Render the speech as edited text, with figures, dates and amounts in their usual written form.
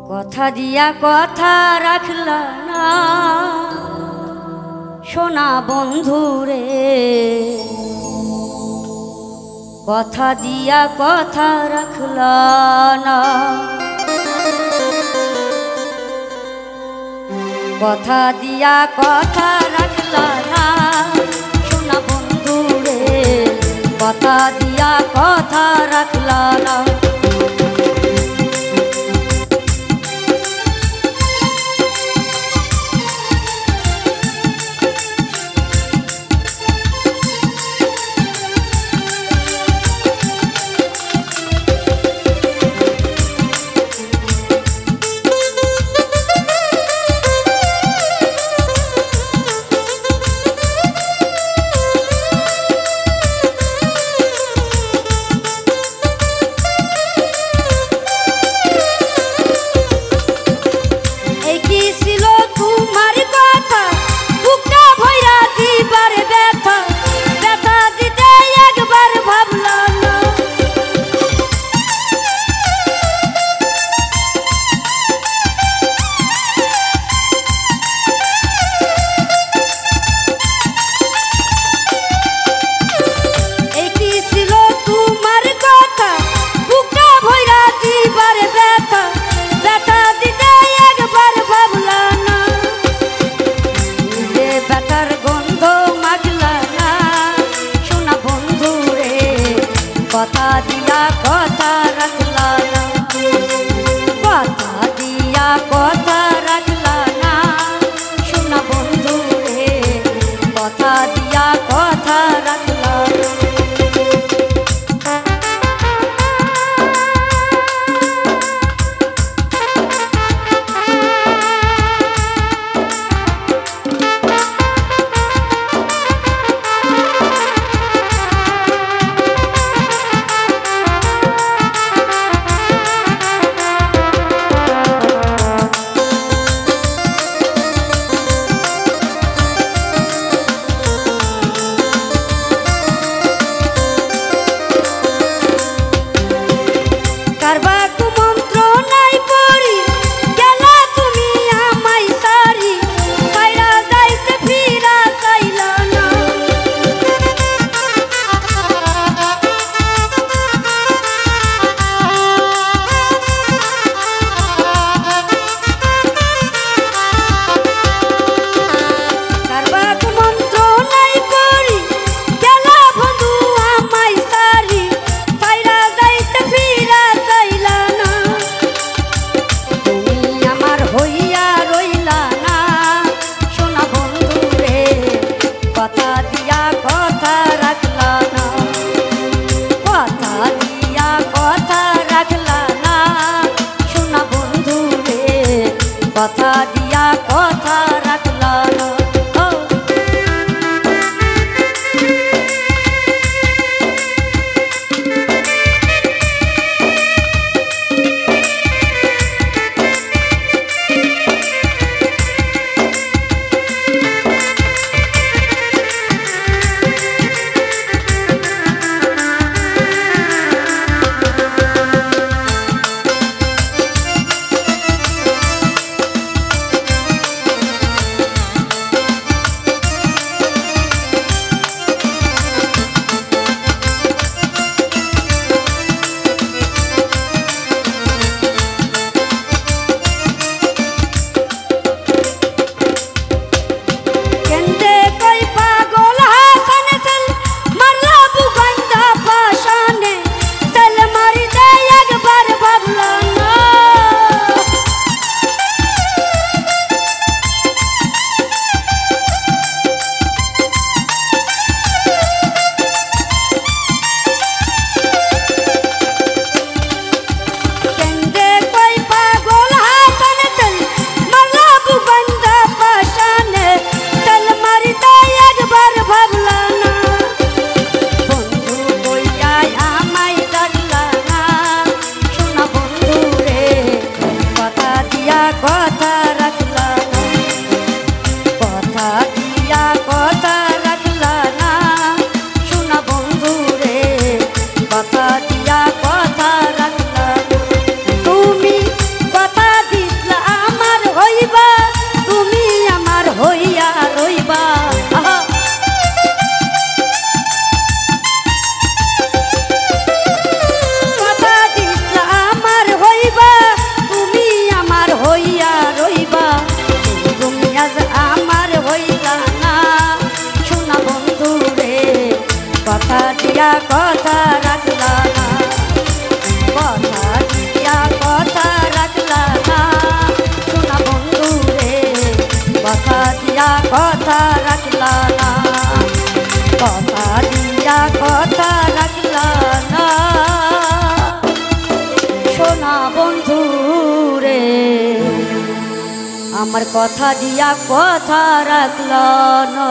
কথা দিয়া কথা রাখলা না সোনা বন্ধুরে, কথা দিয়া কথা রাখলা না, কথা দিয়া কথা রাখলা না সোনা বন্ধুরে, কথা দিয়া কথা রাখলা না। কথা দিয়া কথা রাখলা না, কথা দিয়া কথা রাখলা না সোনা বন্ধু রে, কথা দিয়া কথা রাখলা না। কথা দিয়া কথা রাখলা না। কথা রাখলা না, কথা দিয়া কথা রাখলা না সোনা বন্ধু রে, কথা দিয়া কথা রাখলা না। তুমি কথা দিয়া আমার কথা দিয়া কথা রাখল না।